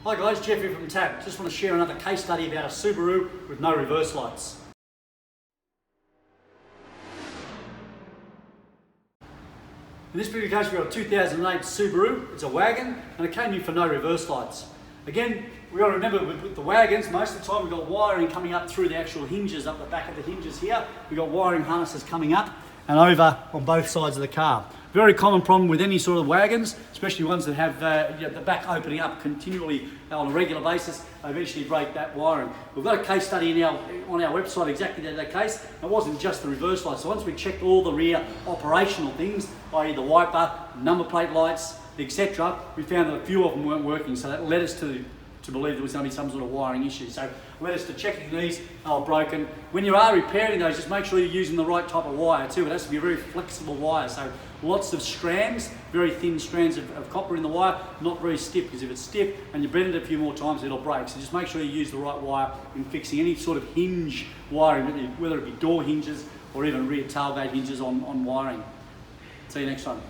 Hi guys, Jeff here from Tab. Just want to share another case study about a Subaru with no reverse lights. In this particular case we've got a 2008 Subaru. It's a wagon and it came in for no reverse lights. Again, we've got to remember with the wagons, most of the time we've got wiring coming up through the actual hinges, up the back of the hinges here. We've got wiring harnesses coming up and over on both sides of the car. Very common problem with any sort of wagons, especially ones that have the back opening up continually on a regular basis. They eventually break that wiring. We've got a case study on our website exactly that case. It wasn't just the reverse lights. So once we checked all the rear operational things, i.e. the wiper, number plate lights, etc., we found that a few of them weren't working. So that led us to believe there was going to be some sort of wiring issue. So it led us to checking these, they were broken. When you are repairing those, just make sure you're using the right type of wire too. It has to be a very flexible wire. So lots of strands, very thin strands of copper in the wire, not very stiff, because if it's stiff and you bend it a few more times, it'll break. So just make sure you use the right wire in fixing any sort of hinge wiring, whether it be door hinges or even rear tailgate hinges on wiring. See you next time.